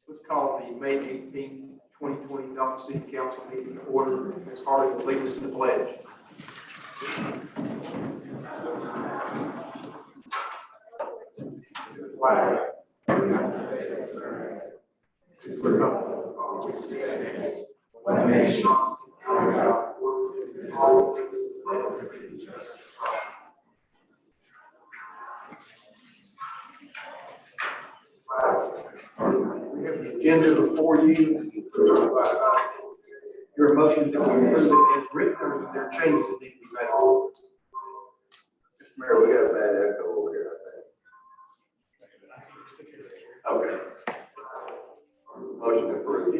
Let's call the May 18th, 2020 Dalton City Council meeting to order. Ms. Harley will lead us in the pledge. Flag. One nation. We have the agenda before you. Your motion that we approve it as written, or there are changes that need to be made? Mr. Mayor, we got a bad echo over here, I think. Okay. Motion approved.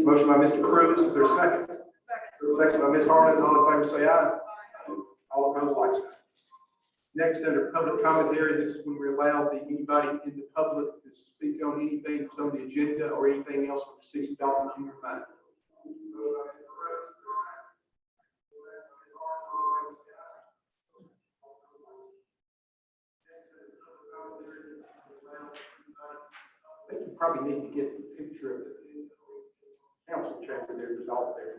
Motion by Mr. Cruz. Is there a second? Second by Ms. Harlan. All in favor say aye. All opposed, like sign. Next, under public commentary, this is when we allow anybody in the public to speak on anything that's on the agenda or anything else with the city of Dalton in your mind. I think you probably need to get the picture of the council chamber there, just off there.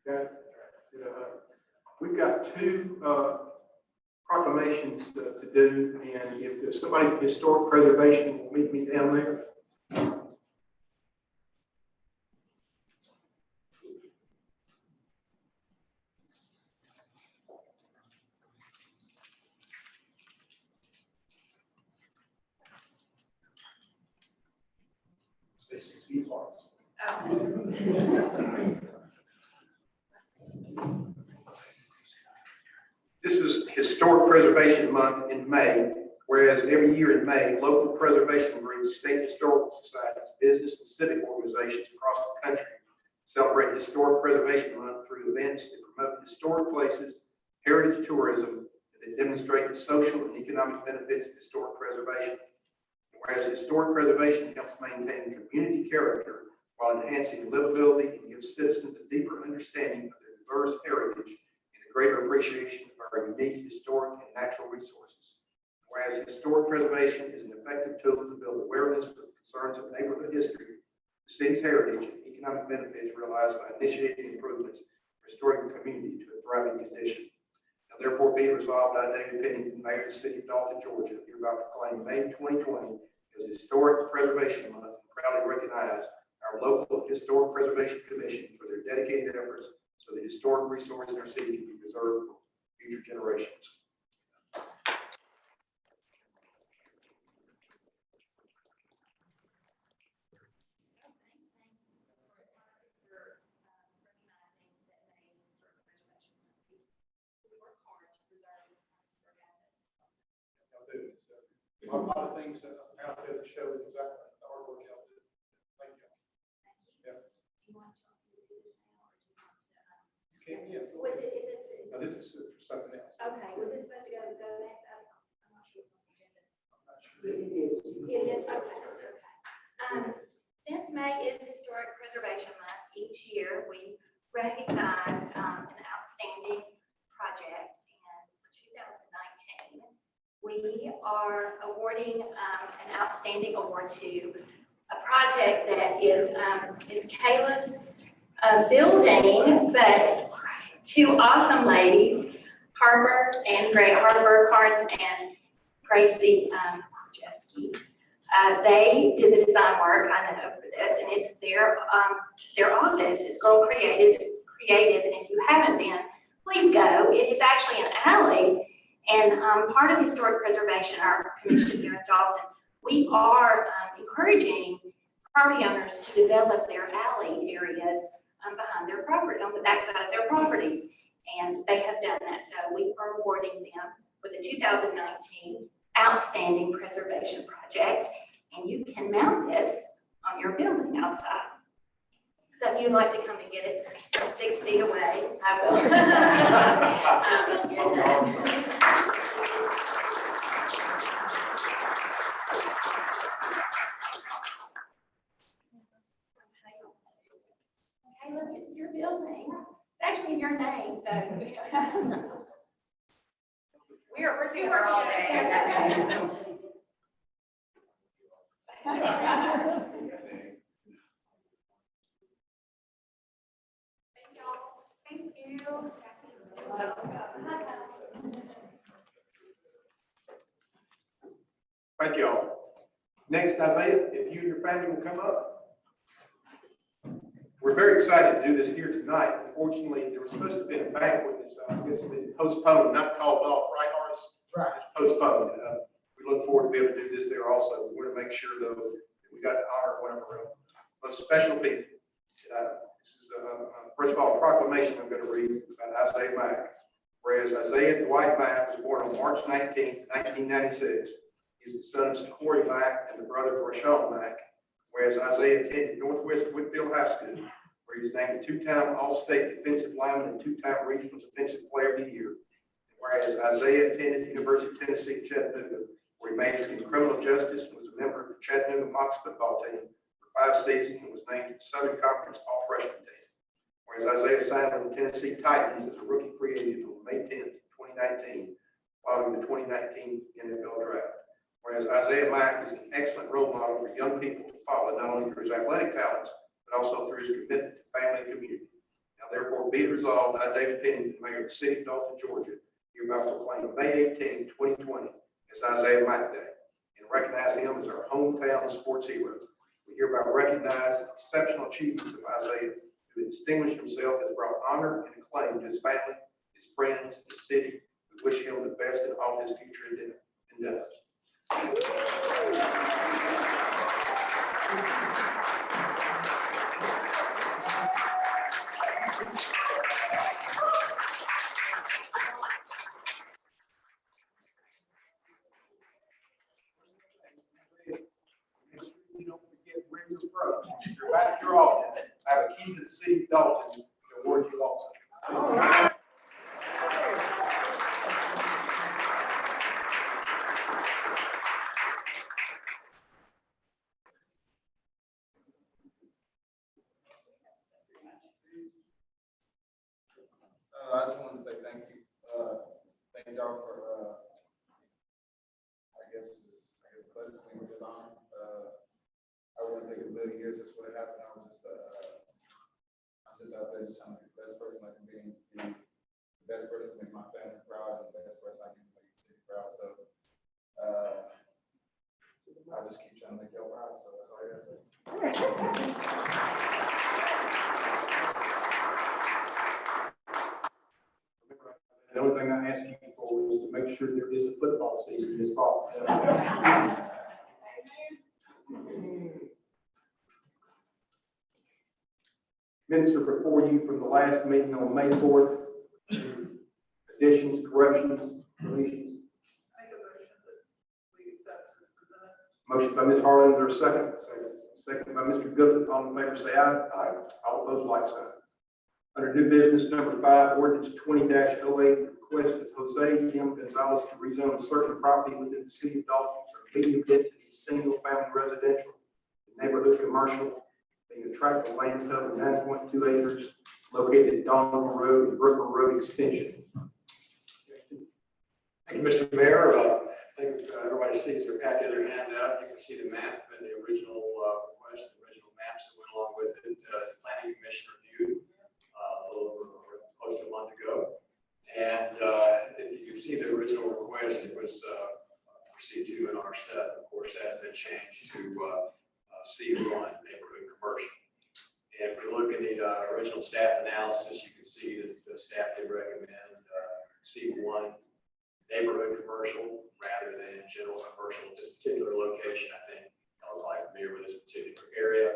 Okay. We've got two proclamations to do, and if there's somebody at historic preservation will meet me down there. Stay 6 feet apart. This is Historic Preservation Month in May, whereas every year in May, local preservation groups, state historical societies, business and civic organizations across the country celebrate Historic Preservation Month through events that promote historic places, heritage tourism, that demonstrate the social and economic benefits of historic preservation. Whereas historic preservation helps maintain community character while enhancing livability and gives citizens a deeper understanding of their diverse heritage and a greater appreciation of our unique historic and natural resources. Whereas historic preservation is an effective tool to build awareness of the concerns of neighborhood history, the city's heritage, and economic benefits realized by initiating improvements, restoring the community to a thriving condition. Now, therefore, be it resolved, I, David Pennington, Mayor of the City of Dalton, Georgia, hereby proclaim May 2020 as Historic Preservation Month and proudly recognize our local Historic Preservation Commission for their dedicated efforts so the historic resources in our city can be preserved for future generations. A lot of things out there that show exactly the hard work y'all do. Thank you. Yeah. You want to do this now, or do you want to? You can, yeah. Was it? Is it? No, this is for something else. Okay. Was this supposed to go next? I'm not sure it's on the agenda. I'm not sure. It is. It is. Okay. Since May is Historic Preservation Month, each year we recognize an outstanding project, and for 2019. We are awarding an outstanding award to a project that is it's Caleb's building, but two awesome ladies, Harper Carnes and Gracie Jeske. They did the design work, I know, for this, and it's their office. It's Girl Creative, and if you haven't been, please go. It is actually an alley. And part of historic preservation, our commission here in Dalton, we are encouraging property owners to develop their alley areas behind their property, on the backside of their properties. And they have done that. So we are awarding them with the 2019 Outstanding Preservation Project. And you can mount this on your building outside. So if of you would like to come and get it from 6 feet away, I will. I will get that. Hey, look, it's your building. It's actually your name, so. We're together all day, every day. Thank you. Thank you all. Next, Isaiah, if you and your family will come up. We're very excited to do this here tonight. Unfortunately, there was supposed to be a banquet that's, I guess, been postponed, not called off, right, Horace? Right. It's postponed. We look forward to be able to do this there also. We want to make sure, though, that we got to honor one of our most special people. This is, first of all, a proclamation I'm going to read about Isaiah Mack. Whereas Isaiah Dwight Mack was born on March 19th, 1996. He's the son of Sequoia Mack and the brother of Rashawn Mack. Whereas Isaiah attended Northwest Whitfield High School, where he was named a two-time All-State Defensive Lineman and two-time Regional Defensive Player of the Year. Whereas Isaiah attended the University of Tennessee at Chattanooga, where he majored in criminal justice and was a member of the Chattanooga Mocs football team for 5 seasons and was named to the Southern Conference All-Freshman team. Whereas Isaiah signed with the Tennessee Titans as a rookie free agent on May 10th, 2019, following the 2019 NFL Draft. Whereas Isaiah Mack is an excellent role model for young people to follow, not only through his athletic talents, but also through his commitment to family and community. Now, therefore, be it resolved, I, David Pennington, Mayor of the City of Dalton, Georgia, hereby proclaim May 18, 2020 as Isaiah Mack Day and recognize him as our hometown sports hero. We hereby recognize the exceptional achievements of Isaiah, who distinguished himself, has brought honor and acclaim to his family, his friends, his city. We wish him the best in all his future endeavors. You don't forget where you're from. You're back to your office. I have a key to the city of Dalton to award you also. All right. I just wanted to say thank you. Thank y'all for, I guess blessing me with this honor. I wouldn't think in a million years this would have happened. I'm just out there just trying to be the best person I can be, and be the best person to make my family proud, and the best person I can make the city proud. So, I'll just keep trying to make y'all proud. So that's all I gotta say. The only thing I ask you for is to make sure there is a football season this fall. Minutes are before you from the last meeting on May 4th. Additions, corrections, deletions. Make a motion that we accept as presented. Motion by Ms. Harlan, is there a second? Second by Mr. Goodman. All in favor say aye. Aye. All opposed, like sign. Under new business number 5, ordinance 20-08, request of Jose M. Gonzalez to rezone certain property within the city of Dalton for medium density single-family residential and neighborhood commercial, being a tract of land cover 9.2 acres located at Donald Road and Brooker Road Extension. Thank you, Mr. Mayor. I think everybody sees their packet, their handout. You can see the map and the original request, the original maps that went along with it. The Planning Commission reviewed a little over close to a month ago. And if you see the original request, it was for C2 and R7. Of course, that has been changed to C1, neighborhood commercial. And if we look at the original staff analysis, you can see that the staff did recommend C1 neighborhood commercial rather than general commercial at this particular location. I think y'all are probably familiar with this particular area.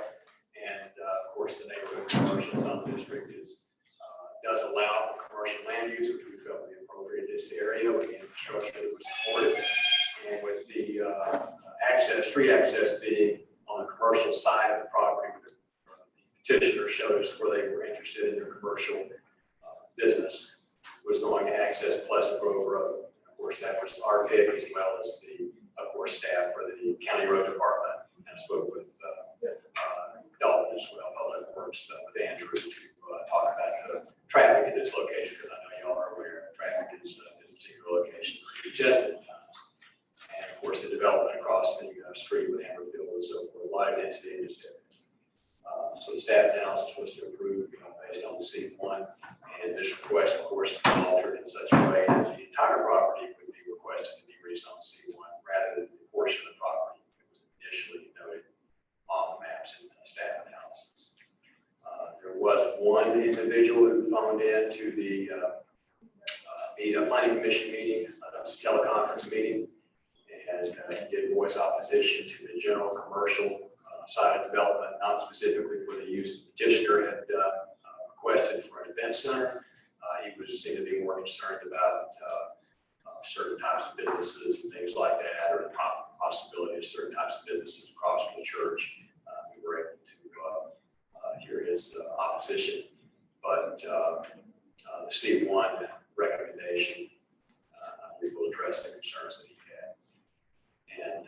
And of course, the neighborhood commercial zone district does allow for commercial land use, which we felt would be appropriate in this area with the infrastructure that was supported. And with the street access being on the commercial side of the property, with the petitioner showed us where they were interested in their commercial business was going to access Pleasant Grove Road. Of course, that was our pick as well as the, of course, staff for the county road department. And I spoke with Dalton as well, Public Works, with Andrew to talk about the traffic at this location, because I know y'all are aware traffic is at this particular location congested at times. And of course, the development across the street with Amberfield and so forth, a lot of density in this area. So the staff analysis was to approve, based on the C1, and this request, of course, was altered in such a way that the entire property would be requested to be rezoned C1 rather than the portion of the property that was initially noted on the maps and staff analysis. There was one individual who phoned in to the planning commission meeting. That was a teleconference meeting, and he did voice opposition to the general commercial side of development, not specifically for the use the petitioner had requested for an event center. He seemed to be more concerned about certain types of businesses and things like that, or the possibility of certain types of businesses across from the church. We were able to hear his opposition, but the C1 recommendation, we will address the concerns that he had. And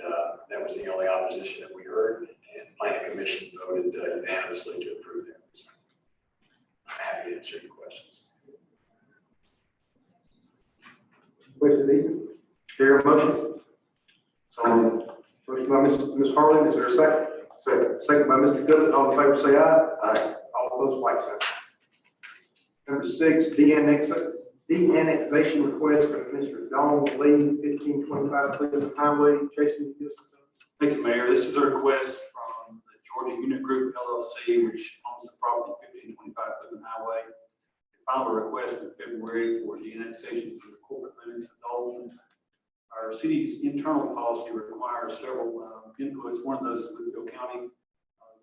that was the only opposition that we heard. And Planning Commission voted unanimously to approve that. I'm happy to answer your questions. Question, Ethan? There a motion? Motion by Ms. Harlan, is there a second? Second by Mr. Goodman. All in favor say aye. Aye. All opposed, like sign. Number 6, de-annexation request from Mr. Dalton, 1525 Cleveland Highway. Jason, you Thank you, Mayor. This is a request from the Georgia Unit Group LLC, which owns the property 1525 Cleveland Highway. They filed a request in February for de-annexation from the corporate limits of Dalton. Our city's internal policy requires several inputs. One of those is Smithfield County.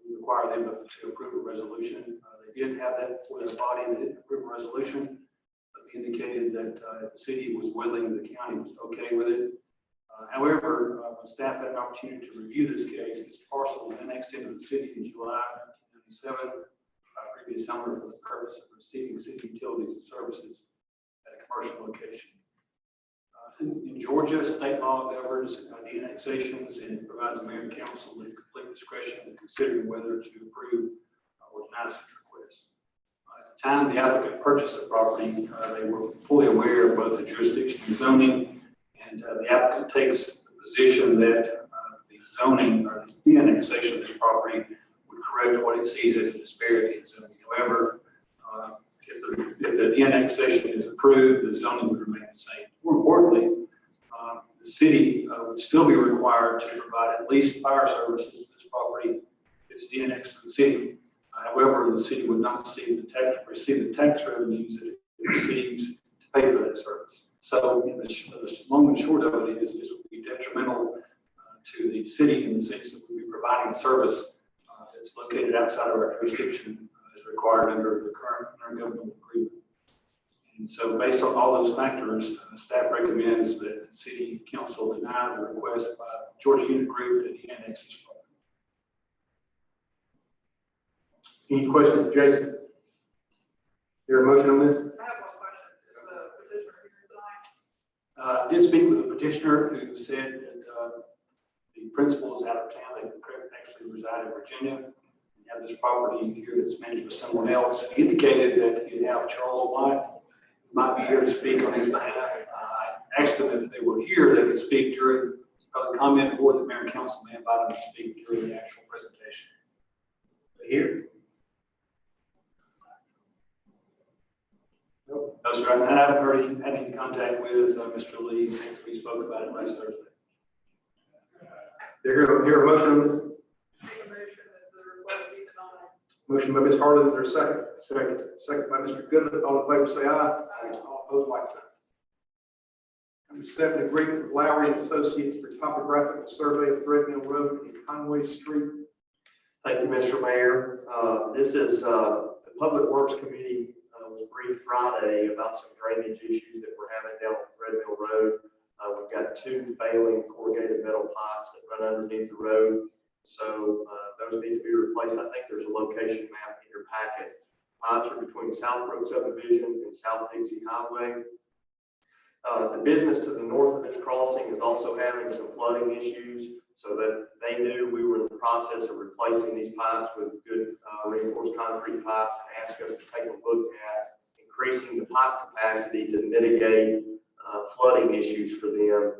We require them to approve a resolution. They did have that before their body. They didn't approve a resolution, but they indicated that if the city was willing, the county was okay with it. However, when staff had an opportunity to review this case, this parcel was annexed into the city in July 1997 by a previous owner for the purpose of receiving city utilities and services at a commercial location. In Georgia, state law governs the annexations and provides the mayor and council with complete discretion in considering whether to approve or deny such requests. At the time the applicant purchased the property, they were fully aware of both the jurisdiction and zoning. And the applicant takes the position that the zoning or the annexation of this property would correct what it sees as a disparity in zoning. However, if the de-annexation is approved, the zoning would remain the same. More importantly, the city would still be required to provide at least fire services to this property if it's de-annexed to the city. However, the city would not receive the tax revenues that it receives to pay for that service. So, the long and short of it is this would be detrimental to the city in the sense that we'll be providing a service that's located outside of our jurisdiction as required under the current intergovernmental agreement. And so, based on all those factors, staff recommends that the city council deny the request by the Georgia Unit Group to de-annex this property. Any questions, Jason? Is there a motion on this? I have one question. Is the petitioner here tonight? I did speak with the petitioner who said that the principal is out of town. They actually reside in Virginia. We have this property here that's managed by someone else. He indicated that he'd have Charles White, who might be here to speak on his behalf. I asked them if they were here, they could speak during the comment, or the mayor and council may invite them to speak during the actual presentation. Here? No, sir. I haven't heard had any contact with Mr. Lee since we spoke about it last Thursday. Hear a motion on this? Make a motion that the request be denied. Motion by Ms. Harlan, is there a second? Second by Mr. Goodman. All in favor say aye. Aye. All opposed, like sign. Number 7, agreement with Lowry and Associates for topographical survey of Threadmill Road and Conway Street. Thank you, Mr. Mayor. This is the Public Works Committee was briefed Friday about some drainage issues that we're having down on Threadmill Road. We've got 2 failing corrugated metal pipes that run underneath the road. So those need to be replaced. I think there's a location map pipes are between Southbrook subdivision and South Dixie Highway. The business to the north of this crossing is also having some flooding issues, so that they knew we were in the process of replacing these pipes with good reinforced concrete pipes, and asked us to take a look at increasing the pipe capacity to mitigate flooding issues for them.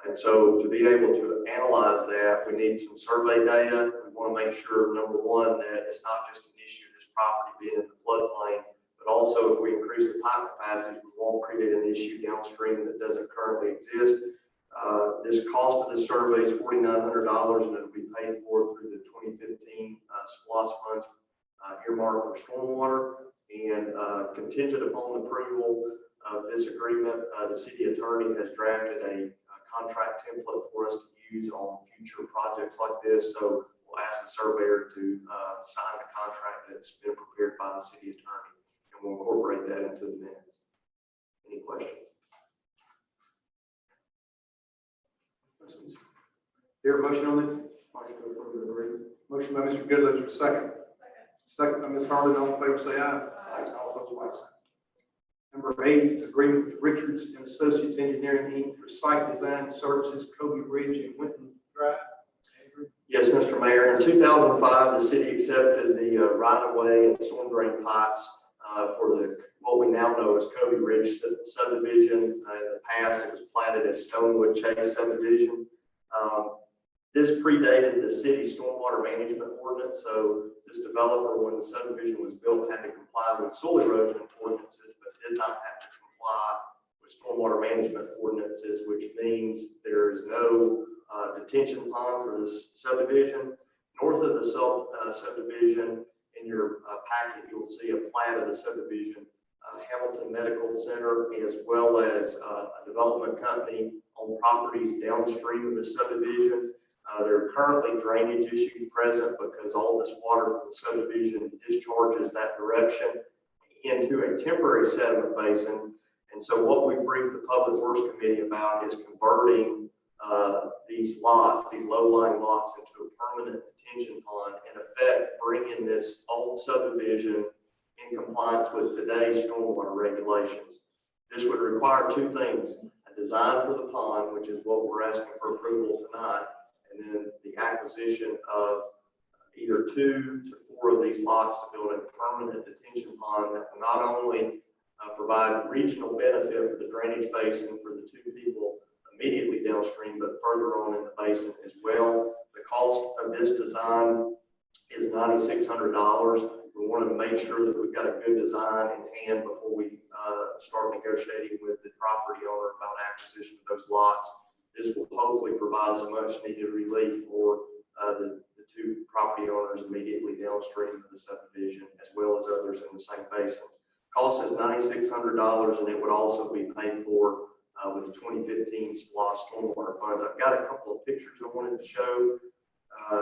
And so to be able to analyze that, we need some survey data. We want to make sure, number one, that it's not just an issue of this property being in the floodplain, but also if we increase the pipe capacity, we won't create an issue downstream that doesn't currently exist. This cost of the survey is $4,900, and it'll be paid for through the 2015 SPLOST funds earmarked for stormwater. And contingent upon approval of this agreement, the city attorney has drafted a contract template for us to use on future projects like this. So we'll ask the surveyor to sign the contract that's been prepared by the city attorney, and we'll incorporate that into the minutes. Any questions? There a motion on this? Motion to approve the agreement. Motion by Mr. Goodlich, for second. Second by Ms. Harlan. All in favor, say aye. Aye. All opposed, like sign. Number 8, agreement with Richards and Associates Engineering Inc. for site design services, Kobe Ridge and Winton Drive. Andrew? Yes, Mr. Mayor. In 2005, the city accepted the right-of-way and storm drain pipes for what we now know as Kobe Ridge subdivision. In the past, it was platted as Stonewood Chase subdivision. This predated the city stormwater management ordinance, so this developer, when the subdivision was built, had to comply with soil erosion ordinances, but did not have to comply with stormwater management ordinances, which means there is no detention pond for this subdivision. North of the subdivision, in your packet, you'll see a plat of the subdivision. Hamilton Medical Center, as well as a development company on properties downstream of the subdivision. There are currently drainage issues present because all this water from the subdivision discharges that direction into a temporary sediment basin. And so what we briefed the Public Works Committee about is converting these lots, these low-lying lots, into a permanent detention pond, in effect bringing this old subdivision in compliance with today's stormwater regulations. This would require two things: a design for the pond, which is what we're asking for approval tonight, and then the acquisition of either 2 to 4 of these lots to build a permanent detention pond that will not only provide regional benefit for the drainage basin for the 2 people immediately downstream, but further on in the basin as well. The cost of this design is $9,600. We want to make sure that we've got a good design in hand before we start negotiating with the property owner about acquisition of those lots. This will hopefully provide some much needed relief for the 2 property owners immediately downstream of the subdivision, as well as others in the same basin. Cost is $9,600, and it would also be paid for with the 2015 SPLOST stormwater funds. I've got a couple of pictures I wanted to show.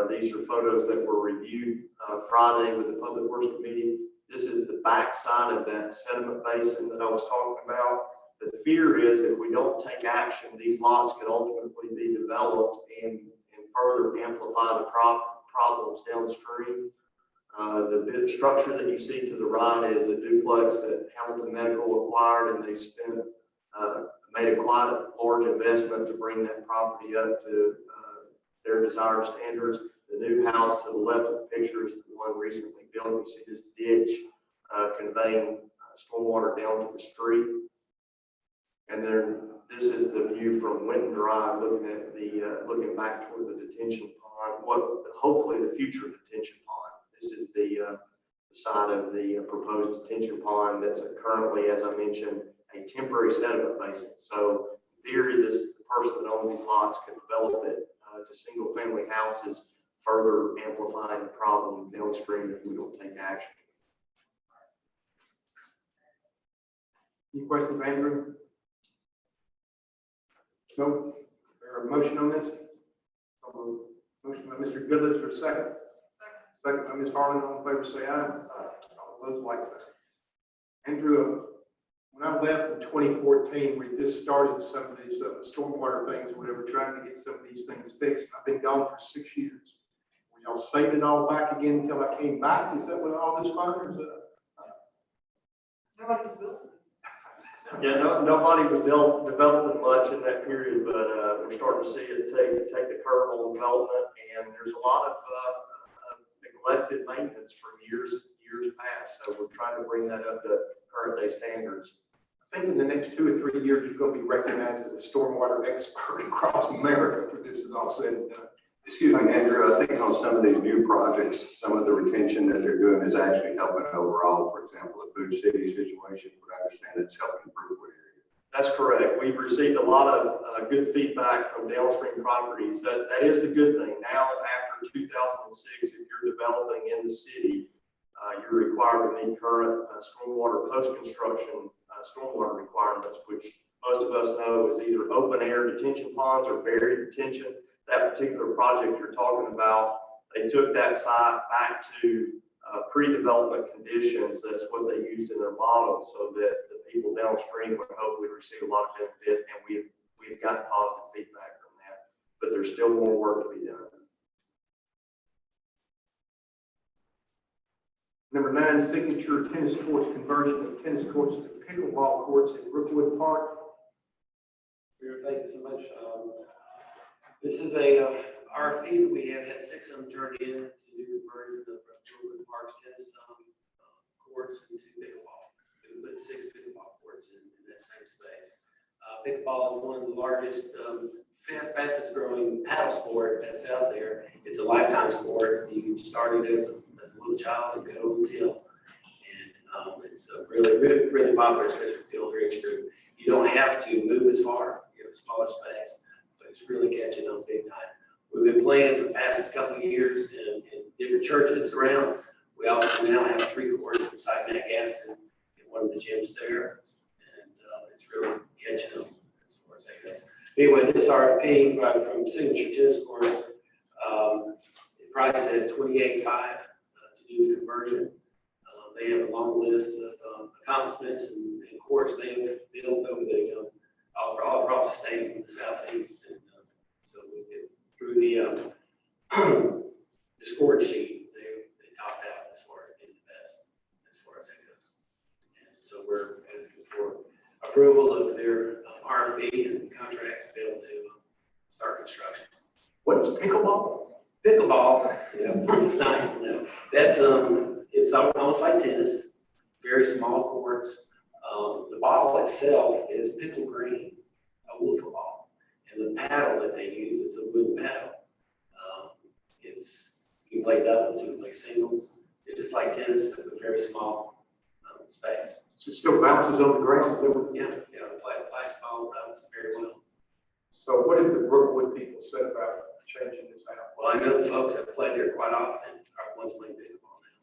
These are photos that were reviewed Friday with the Public Works Committee. This is the back side of that sediment basin that I was talking about. The fear is if we don't take action, these lots could ultimately be developed and further amplify the problems downstream. The structure that you see to the right is a duplex that Hamilton Medical acquired, and they made quite a large investment to bring that property up to their desired standards. The new house to the left of the picture is the one recently built. You see this ditch conveying stormwater down to the street. And then this is the view from Winton Drive, looking at looking back toward the detention pond. Hopefully the future detention pond. This is the side of the proposed detention pond that's currently, as I mentioned, a temporary sediment basin. So in theory, the person that owns these lots can develop it to single-family houses, further amplifying the problem downstream if we don't take action. Any questions, Andrew? No. Is there a motion on this? Motion by Mr. Goodlich, for second. Second by Ms. Harlan. All in favor, say aye. All opposed, like sign. Andrew, when I left in 2014, we just started some of these stormwater things, or whatever, trying to get some of these things fixed. I've been gone for 6 years. Y'all saved it all back again until I came back? Is that what all this fun is? Nobody was building. Yeah, nobody was developing much in that period, but we're starting to see it take the curve on development, and there's a lot of neglected maintenance from years past. So we're trying to bring that up to current day standards. I think in the next 2 or 3 years, you're going to be recognized as a stormwater expert across America for this is all said and done. Excuse me, Andrew, I think on some of these new projects, some of the retention that they're doing is actually helping overall. For example, the Food City situation, but I understand it's helping improve what area. That's correct. We've received a lot of good feedback from downstream properties. That is the good thing. Now, after 2006, if you're developing in the city, you're required to meet current stormwater post-construction stormwater requirements, which most of us know is either open air detention ponds or buried detention. That particular project you're talking about, they took that site back to pre-development conditions. That's what they used in their model, so that the people downstream would hopefully receive a lot of benefit, and we've gotten positive feedback from that. But there's still more work to be done. Number 9, signature tennis courts conversion of tennis courts to pickleball courts at Brookwood Park. Mayor, thank you so much. This is a RFP that we have had 6 of them turned in to do conversion of Brookwood Park's tennis courts into pickleball. We put 6 pickleball courts in that same space. Pickleball is one of the largest, fastest growing paddle sport that's out there. It's a lifetime sport. You can start it as a little child and go until. And it's a really popular, especially for the older age group. You don't have to move as far. You have a smaller space, but it's really catching on big time. We've been playing for the past couple of years in different churches around. We also now have 3 courts inside Macaston in one of the gyms there. And it's really catching up as far as that goes. Anyway, this RFP from Signature Tennis Courts, it priced at $28,500 to do the conversion. They have a long list of accomplishments and courts they've built over the all across the state in the southeast. And so we get through the score sheet, they topped out as far as being the best as far as that goes. And so we're asking for approval of their RFP and contract to be able to start construction. What is pickleball? Pickleball, yeah, it's nice to know. That's it's almost like tennis, very small courts. The ball itself is pickle green, a wiffle ball, and the paddle that they use is a wooden paddle. You can play doubles, you can play singles. It's just like tennis, but very small space. So it still bounces on the ground? Yeah, the plastic ball bounces very well. So what did the Brookwood people say about changing this out? Well, I know the folks that play there quite often are ones playing pickleball now.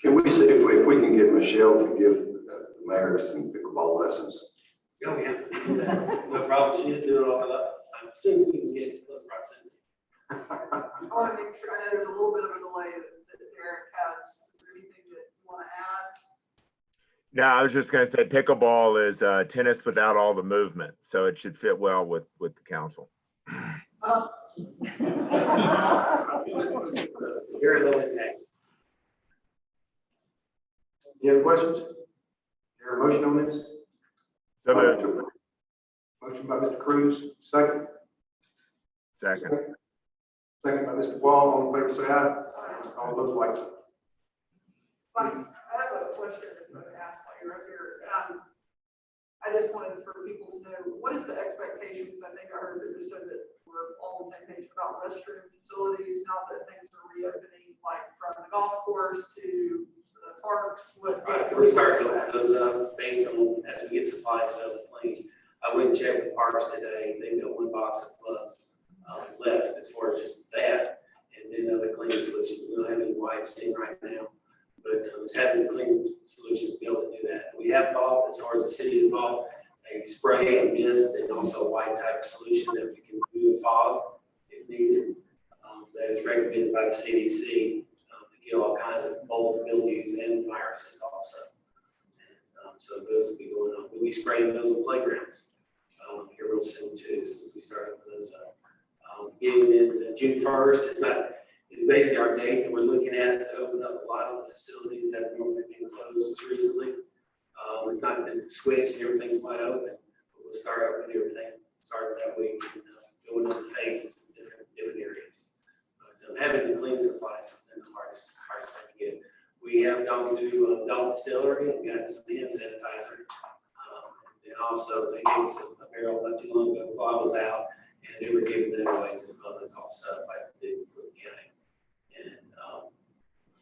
Can we see if we can get Michelle to give the mayor some pickleball lessons? Oh, yeah, we can do that. No problem. She is doing all of that. As soon as we can get close proximity. I want to make sure, I know there's a little bit of a delay that Derek has. Is there anything that you want to add? No, I was just going to say pickleball is tennis without all the movement, so it should fit well with the council. Very low impact. Any other questions? Is there a motion on this? So moved. Motion by Mr. Cruz, second. Second. Second by Mr. Wall. All in favor, say aye. All those like sign. I have a question to ask while you're up here. I just wanted for people to know, what is the expectation? Because I think I heard that just said that we're all on the same page about restroom facilities now that things are reopening, like from the golf course to the parks. Right, we're starting to open those up based on as we get supplies of the plane. I went and checked with Parks today. They've got 1 box of gloves left as far as just that, and then other cleaning solutions. We don't have any wipes in right now, but it's having the cleaning solutions to be able to do that. We have bought, as far as the city has bought, a spray and mist and also a white type solution that we can do in fog if needed. That is recommended by the CDC to kill all kinds of mold, mildews, and viruses also. And, so those will be going on. We'll be spraying those on playgrounds here real soon too, since we started with those up. Getting in June 1st, it's basically our date that we're looking at to open up a lot of the facilities that have normally been just recently. It's not been switched and everything's wide open, but we'll start opening everything, start that week, and go into the phases in different areas. But having the cleaning supplies has been the hardest thing to get. We have gone to Dalton Distillery and got some hand sanitizer. And also they gave us a barrel not too long ago while I was out, and they were giving that away to the public also, like they did for the county. And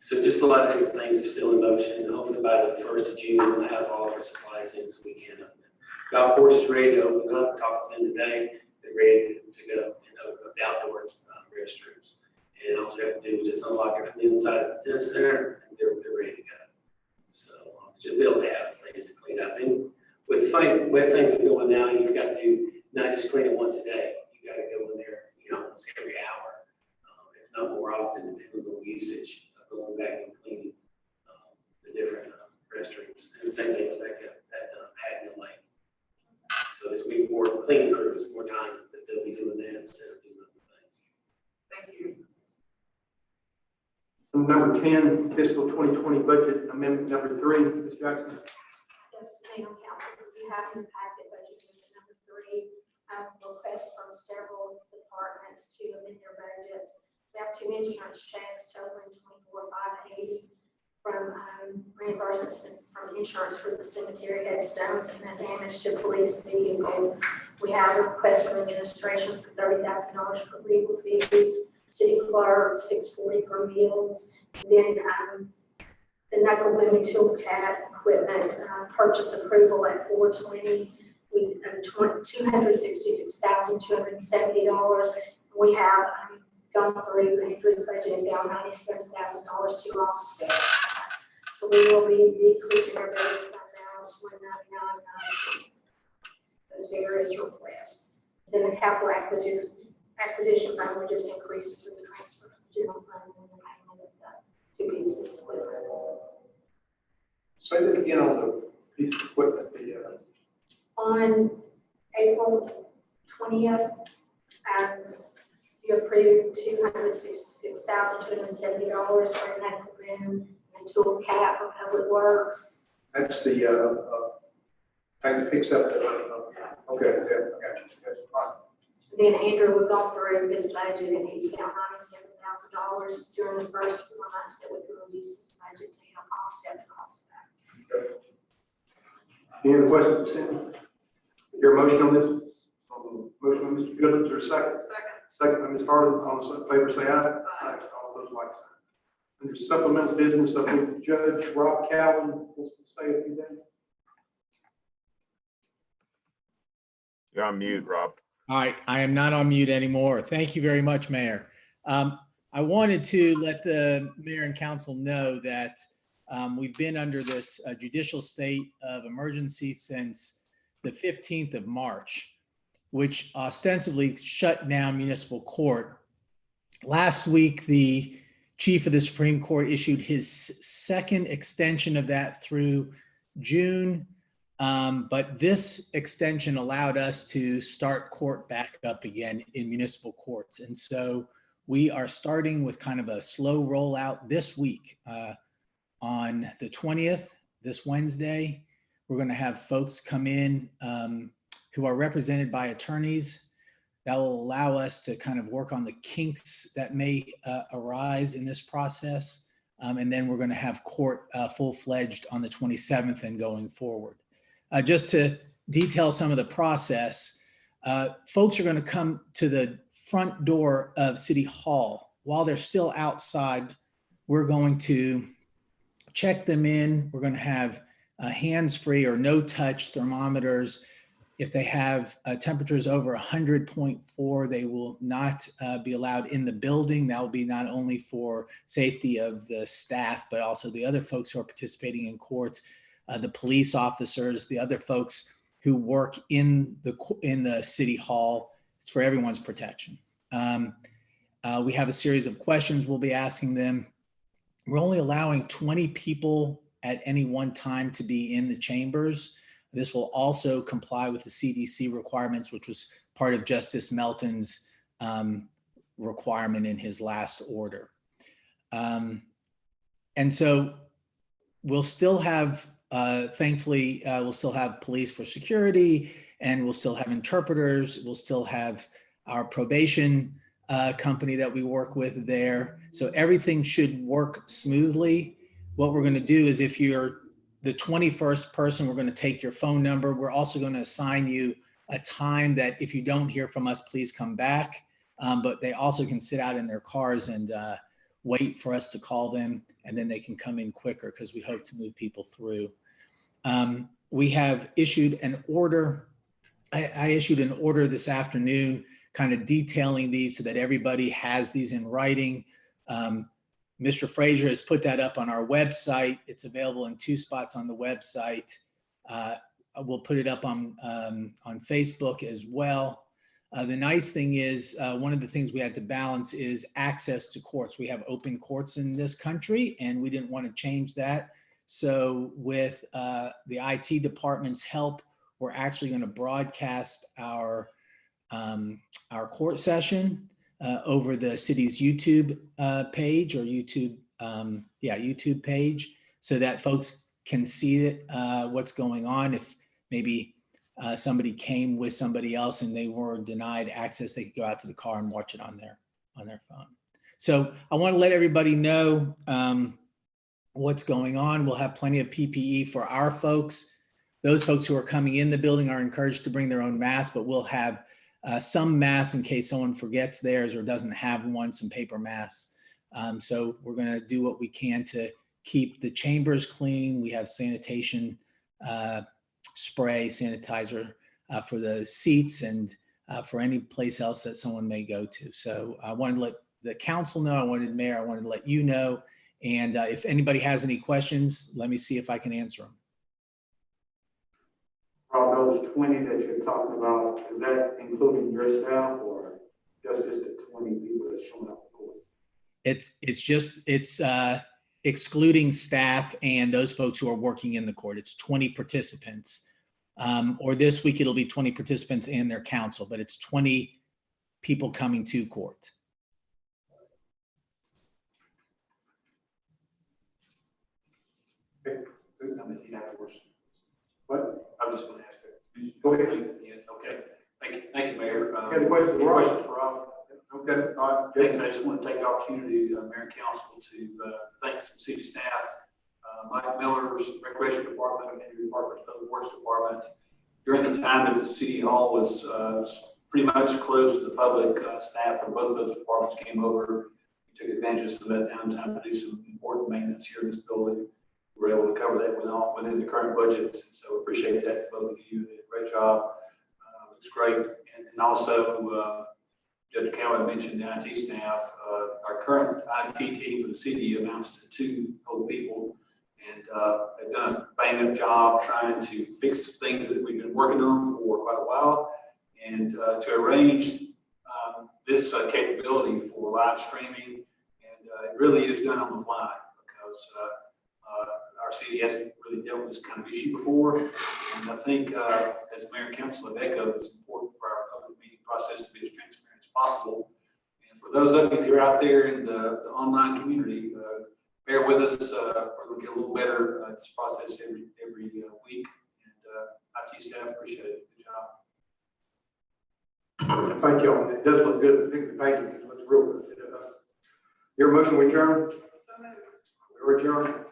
so just a lot of different things are still in motion. Hopefully by the 1st of June, we'll have all of our supplies in so we can open it. Golf course is ready to open up. Talked to them today. They're ready to go and open up the outdoor restrooms. And all you have to do is just unlock it from the inside of the tennis center, and they're ready to go. So just be able to have things to clean up. And with the way things are going now, you've got to not just clean it once a day. You got to go in there, almost every hour, if not more often, depending on usage of going back and cleaning the different restrooms. And the same thing with that pad in the lake. So there's going to be more cleaning crews, more time that they'll be doing that instead of doing other things. Thank you. Number 10, fiscal 2020 budget amendment number 3, Ms. Jackson. Yes, Mayor and Council, we have in the packet budget amendment number 3, requests from several departments to amend their budgets. We have 2 insurance checks totaling $24,580 from reimbursements from insurance for the cemetery headstones and the damage to police vehicle. We have a request from administration for $30,000 for legal fees. City clerk, $640 for meals. Then the knuckle booming tool cat equipment purchase approval at $420. We $266,270. We have gone through Andrew's budget and down $97,000 to offset. So we will be decreasing our budget by balance $199,990. Those various requests. Then the capital acquisition fund, we just increased with the transfer from the general fund and then the payment of the 2 pieces of equipment. Say that again on the piece of equipment, On April 20th, you approved $266,270 for a knuckle boom and tool cap for public works. that's the thing that picks up the, okay, yeah, I got you. That's fine. Then Andrew, we've gone through his budget and he's found $97,000 during the first 4 months that we could release his budget to help offset the cost of that. Okay. Any other questions for Cindy? Is there a motion on this? Motion by Mr. Goodland, is there a second? Second by Ms. Harlan. All in favor say aye. Aye. All those like sign. Under supplemental business, I believe Judge Rob Calvin wants to say a few things. You're on mute, Rob. All right, I am not on mute anymore. Thank you very much, Mayor. I wanted to let the mayor and council know that we've been under this judicial state of emergency since the 15th of March, which ostensibly shut down municipal court. Last week, the chief of the Supreme Court issued his second extension of that through June. But this extension allowed us to start court back up again in municipal courts. And so we are starting with kind of a slow rollout this week. On the 20th, this Wednesday, we're going to have folks come in who are represented by attorneys. That will allow us to kind of work on the kinks that may arise in this process. And then we're going to have court full-fledged on the 27th and going forward. Just to detail some of the process, folks are going to come to the front door of City Hall. While they're still outside, we're going to check them in. We're going to have hands-free or no-touch thermometers. If they have temperatures over 100.4, they will not be allowed in the building. That will be not only for safety of the staff, but also the other folks who are participating in court, the police officers, the other folks who work in the City Hall. It's for everyone's protection. We have a series of questions we'll be asking them. We're only allowing 20 people at any one time to be in the chambers. This will also comply with the CDC requirements, which was part of Justice Melton's requirement in his last order. And so we'll still have, thankfully, we'll still have police for security, and we'll still have interpreters. We'll still have our probation company that we work with there. So everything should work smoothly. What we're going to do is, if you're the 21st person, we're going to take your phone number. We're also going to assign you a time that if you don't hear from us, please come back. But they also can sit out in their cars and wait for us to call them, and then they can come in quicker because we hope to move people through. We have issued an order. I issued an order this afternoon kind of detailing these so that everybody has these in writing. Mr. Frazier has put that up on our website. It's available in 2 spots on the website. We'll put it up on Facebook as well. The nice thing is, one of the things we had to balance is access to courts. We have open courts in this country, and we didn't want to change that. So with the IT department's help, we're actually going to broadcast our court session over the city's YouTube page, or YouTube page, so that folks can see it, what's going on. If maybe somebody came with somebody else and they were denied access, they could go out to the car and watch it on their phone. So I want to let everybody know what's going on. We'll have plenty of PPE for our folks. Those folks who are coming in the building are encouraged to bring their own mask, but we'll have some masks in case someone forgets theirs or doesn't have one, some paper masks. So we're going to do what we can to keep the chambers clean. We have sanitation spray, sanitizer for the seats, and for any place else that someone may go to. So I wanted to let the council know, I wanted the mayor, I wanted to let you know. And if anybody has any questions, let me see if I can answer them. Are those 20 that you're talking about, is that including your staff, or just the 20 people that's showing up for court? It's excluding staff and those folks who are working in the court. It's 20 participants. Or this week it'll be 20 participants and their counsel, but it's 20 people coming to court. What? I was just going to ask that. Go ahead. Okay. Thank you, Mayor. Any questions? Any questions for Rob? Okay, all right. Thanks. I just want to take the opportunity, Mayor and Council, to thank some city staff, Mike Miller's Recreation Department, Henry Parker's Public Works Department. During the time that the City Hall was pretty much closed to the public, staff from both of those departments came over, took advantage of some of that downtime to do some important maintenance here in this building. We were able to cover that within the current budgets, and so appreciate that. Both of you did a great job. It's great. And also, Judge Cowan mentioned the IT staff. Our current IT team for the city amounts to 2 whole people, and they've done a bang-up job trying to fix things that we've been working on for quite a while, and to arrange this capability for live streaming. And it really is done on the fly, because our city hasn't really dealt with this kind of issue before. And I think, as Mayor and Council have echoed, it's important for our public meeting process to be as transparent as possible. And for those of you who are out there in the online community, bear with us. We're going to get a little better at this process every week. And IT staff, appreciate it. Good job. Thank you. It does look good. Thank you. It looks real good. Your motion, we adjourn? We're adjourned.